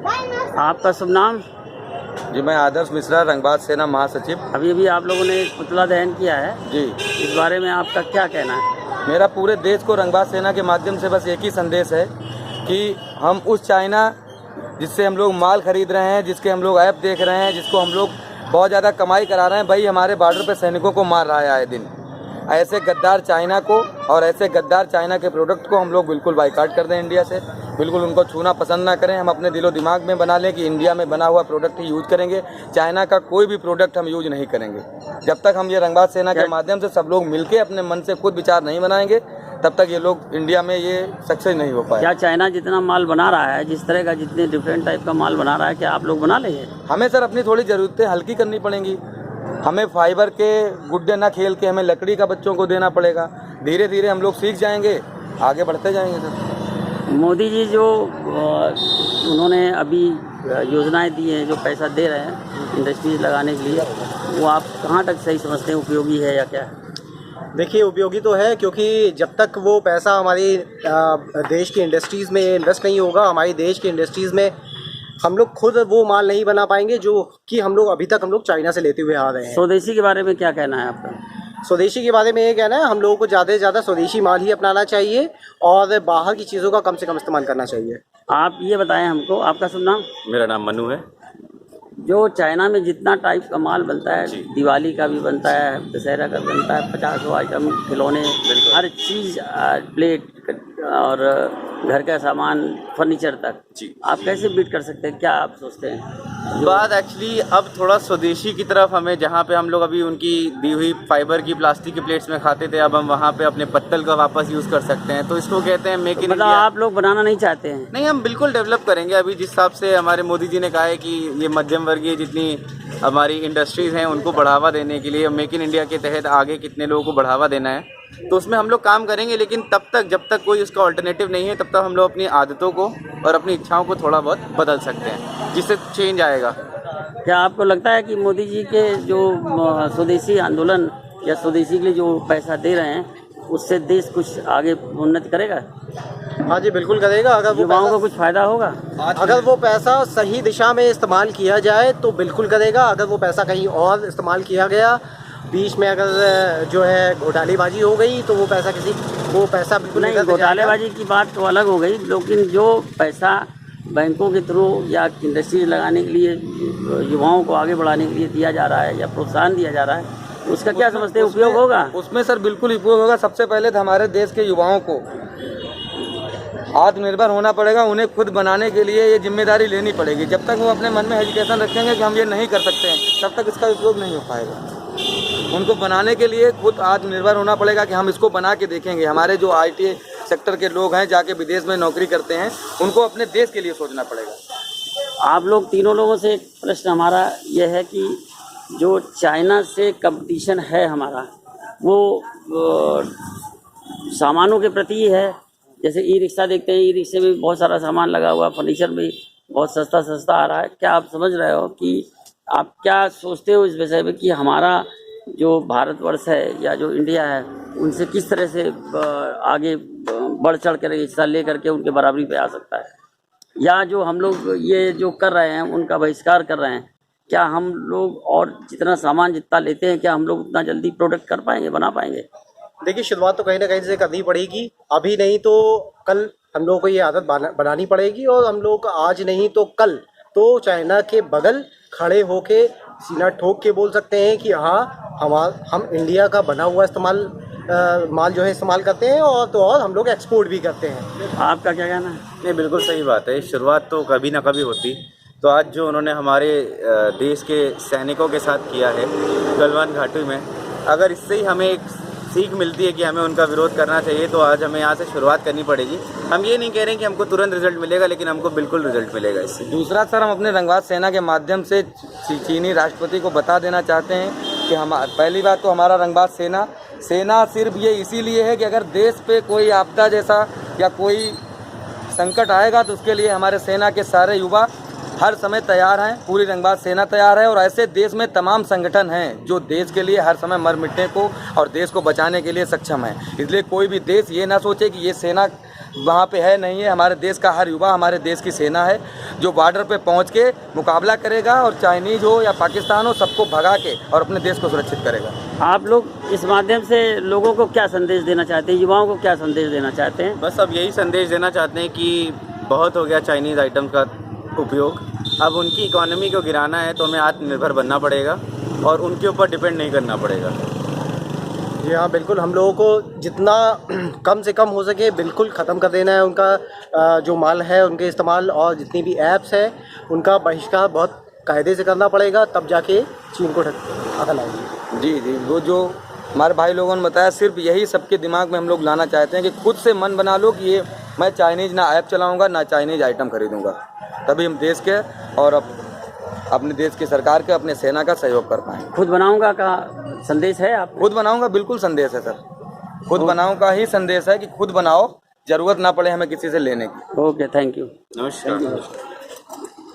आपका शुभ नाम? जी, मैं आदर्श मिश्रा, रंगबाज सेना महासचिव। अभी अभी आप लोगों ने एक पुतला दहन किया है जी, इस बारे में आपका क्या कहना है? मेरा पूरे देश को रंगबाज सेना के माध्यम से बस एक ही संदेश है कि हम उस चाइना जिससे हम लोग माल खरीद रहे हैं, जिसके हम लोग ऐप देख रहे हैं, जिसको हम लोग बहुत ज़्यादा कमाई करा रहे हैं, भाई हमारे बॉर्डर पे सैनिकों को मार रहा है आए दिन। ऐसे गद्दार चाइना को और ऐसे गद्दार चाइना के प्रोडक्ट को हम लोग बिल्कुल बाइकाट कर दें इंडिया से। बिल्कुल उनको छूना पसंद ना करें। हम अपने दिलो दिमाग में बना लें कि इंडिया में बना हुआ प्रोडक्ट ही यूज़ करेंगे, चाइना का कोई भी प्रोडक्ट हम यूज़ नहीं करेंगे। जब तक हम ये रंगबाज सेना के माध्यम से सब लोग मिलके अपने मन से खुद विचार नहीं बनाएंगे, तब तक ये लोग इंडिया में ये सक्सेस नहीं हो पाए। क्या चाइना जितना माल बना रहा है, जिस तरह का जितने डिफरेंट टाइप का माल बना रहा है, क्या आप लोग बना लेंगे? हमें सर अपनी थोड़ी ज़रूरतें हल्की करनी पड़ेंगी। हमें फाइबर के गुड्डे ना खेल के हमें लकड़ी का बच्चों को देना पड़ेगा। धीरे धीरे हम लोग सीख जाएंगे, आगे बढ़ते जाएंगे सर। मोदी जी जो उन्होंने अभी योजनाएं दी हैं, जो पैसा दे रहे हैं इंडस्ट्रीज लगाने के लिए, वो आप कहाँ तक सही समझते हैं? उपयोगी है या क्या है? देखिए, उपयोगी तो है, क्योंकि जब तक वो पैसा हमारी देश की इंडस्ट्रीज़ में इन्वेस्ट नहीं होगा, हमारी देश की इंडस्ट्रीज़ में हम लोग खुद वो माल नहीं बना पाएंगे जो कि हम लोग अभी तक चाइना से लेते हुए आ रहे हैं। स्वदेशी के बारे में क्या कहना है आपका? स्वदेशी के बारे में ये कहना है, हम लोगों को ज़्यादा से ज़्यादा स्वदेशी माल ही अपनाना चाहिए और बाहर की चीज़ों का कम से कम इस्तेमाल करना चाहिए। आप ये बताएं हमको, आपका शुभ नाम? मेरा नाम मनु है। जो चाइना में जितना टाइप का माल बनता है, दिवाली का भी बनता है, दशहरा का बनता है, 50 आइटम, खिलौने, हर चीज़, प्लेट और घर का सामान, फर्नीचर तक, आप कैसे बीट कर सकते हैं? क्या आप सोचते हैं? बात एक्चुअली अब थोड़ा स्वदेशी की तरफ हमें, जहाँ पे हम लोग अभी उनकी दी हुई फाइबर की प्लास्टिक की प्लेट्स में खाते थे, अब हम वहाँ पे अपने पत्तल का वापस यूज़ कर सकते हैं। तो इसको कहते हैं मेक इन मतलब इंडिया। आप लोग बनाना नहीं चाहते हैं? नहीं, हम बिल्कुल डेवलप करेंगे। अभी जिस हिसाब से हमारे मोदी जी ने कहा है कि ये मध्यम वर्गीय जितनी हमारी इंडस्ट्रीज़ हैं उनको बढ़ावा देने के लिए मेक इन इंडिया के तहत आगे कितने लोगों को बढ़ावा देना है, तो उसमें हम लोग काम करेंगे। लेकिन तब तक, जब तक कोई उसका अल्टरनेटिव नहीं है, तब तक हम लोग अपनी आदतों को और अपनी इच्छाओं को थोड़ा बहुत बदल सकते हैं, जिससे चेंज आएगा। क्या आपको लगता है कि मोदी जी के जो स्वदेशी आंदोलन या स्वदेशी के लिए जो पैसा दे रहे हैं, उससे देश कुछ आगे उन्नति करेगा? हाँ जी, बिल्कुल करेगा। अगर युवाओं को कुछ फ़ायदा होगा? अगर वो पैसा सही दिशा में इस्तेमाल किया जाए तो बिल्कुल करेगा। अगर वो पैसा कहीं और इस्तेमाल किया गया, बीच में अगर जो है घोटालेबाजी हो गई, तो वो पैसा बिल्कुल नहीं। घोटालेबाजी की बात तो अलग हो गई, लेकिन जो पैसा बैंकों के थ्रू या इंडस्ट्री लगाने के लिए, युवाओं को आगे बढ़ाने के लिए दिया जा रहा है या प्रोत्साहन दिया जा रहा है, उसका क्या समझते हैं? उपयोग होगा उसमें सर बिल्कुल उपयोग होगा। सबसे पहले तो हमारे देश के युवाओं को आत्मनिर्भर होना पड़ेगा। उन्हें खुद बनाने के लिए ये जिम्मेदारी लेनी पड़ेगी। जब तक वो अपने मन में एजुकेशन रखेंगे कि हम ये नहीं कर सकते हैं, तब तक इसका उपयोग नहीं हो पाएगा। उनको बनाने के लिए खुद आत्मनिर्भर होना पड़ेगा कि हम इसको बना के देखेंगे। हमारे जो IT सेक्टर के लोग हैं, जाके विदेश में नौकरी करते हैं, उनको अपने देश के लिए सोचना पड़ेगा। आप लोग तीनों लोगों से एक प्रश्न हमारा यह है कि जो चाइना से कंपटीशन है हमारा, वो सामानों के प्रति ही है। जैसे ई रिक्शा देखते हैं, ई रिक्शे में बहुत सारा सामान लगा हुआ, फर्नीचर भी बहुत सस्ता आ रहा है। क्या आप समझ रहे हो कि आप क्या सोचते हो इस विषय में कि हमारा जो भारतवर्ष है या जो इंडिया है, उनसे किस तरह से आगे बढ़ चढ़ कर हिस्सा ले करके उनके बराबरी पे आ सकता है? या जो हम लोग ये जो कर रहे हैं, उनका बहिष्कार कर रहे हैं, क्या हम लोग और जितना सामान जितना लेते हैं, क्या हम लोग उतना जल्दी प्रोडक्ट कर पाएंगे, बना पाएंगे? देखिए, शुरुआत तो कहीं ना कहीं से करनी पड़ेगी। अभी नहीं तो कल हम लोगों को ये आदत बनानी पड़ेगी, और हम लोग आज नहीं तो कल तो चाइना के बगल खड़े होके सीना ठोक के बोल सकते हैं कि हाँ, हम इंडिया का बना हुआ माल जो है इस्तेमाल करते हैं, और हम लोग एक्सपोर्ट भी करते हैं। आपका क्या कहना है? नहीं, बिल्कुल सही बात है। शुरुआत तो कभी ना कभी होती। तो आज जो उन्होंने हमारे देश के सैनिकों के साथ किया है गलवान घाटी में, अगर इससे ही हमें एक सीख मिलती है कि हमें उनका विरोध करना चाहिए, तो आज हमें यहाँ से शुरुआत करनी पड़ेगी। हम ये नहीं कह रहे हैं कि हमको तुरंत रिजल्ट मिलेगा, लेकिन हमको बिल्कुल रिजल्ट मिलेगा इससे। दूसरा सर, हम अपने रंगबाज सेना के माध्यम से चीनी राष्ट्रपति को बता देना चाहते हैं कि पहली बात तो हमारा रंगबाज सेना सिर्फ ये इसीलिए है कि अगर देश पे कोई आपदा जैसा या कोई संकट आएगा, तो उसके लिए हमारे सेना के सारे युवा हर समय तैयार हैं। पूरी रंगबाज सेना तैयार है, और ऐसे देश में तमाम संगठन हैं जो देश के लिए हर समय मर मिटने को और देश को बचाने के लिए सक्षम हैं। इसलिए कोई भी देश ये ना सोचे कि ये सेना वहाँ पे है नहीं है। हमारे देश का हर युवा हमारे देश की सेना है जो बॉर्डर पे पहुँच के मुकाबला करेगा और चाइनीज़ हो या पाकिस्तान हो सबको भगा के और अपने देश को सुरक्षित करेगा। आप लोग इस माध्यम से लोगों को क्या संदेश देना चाहते हैं, युवाओं को क्या संदेश देना चाहते हैं? बस अब यही संदेश देना चाहते हैं कि बहुत हो गया चाइनीज़ आइटम का उपयोग, अब उनकी इकोनॉमी को गिराना है तो हमें आत्मनिर्भर बनना पड़ेगा और उनके ऊपर डिपेंड नहीं करना पड़ेगा। जी हाँ, बिल्कुल हम लोगों को जितना कम से कम हो सके बिल्कुल ख़त्म कर देना है उनका जो माल है उनके इस्तेमाल, और जितनी भी ऐप्स है उनका बहिष्कार बहुत कायदे से करना पड़ेगा, तब जाके चीन को अकल आएगी। जी जी, वो जो हमारे भाई लोगों ने बताया सिर्फ यही सबके दिमाग में हम लोग लाना चाहते हैं कि खुद से मन बना लो कि ये मैं चाइनीज़ ना ऐप चलाऊँगा ना चाइनीज़ आइटम खरीदूँगा, तभी हम देश के और अपने देश की सरकार के अपने सेना का सहयोग कर पाएँ। खुद बनाऊंगा का संदेश है आप? खुद बनाऊँगा बिल्कुल संदेश है सर, खुद बनाऊँ का ही संदेश है कि खुद बनाओ, ज़रूरत ना पड़े हमें किसी से लेने की। Okay, thank you. नमस्कार।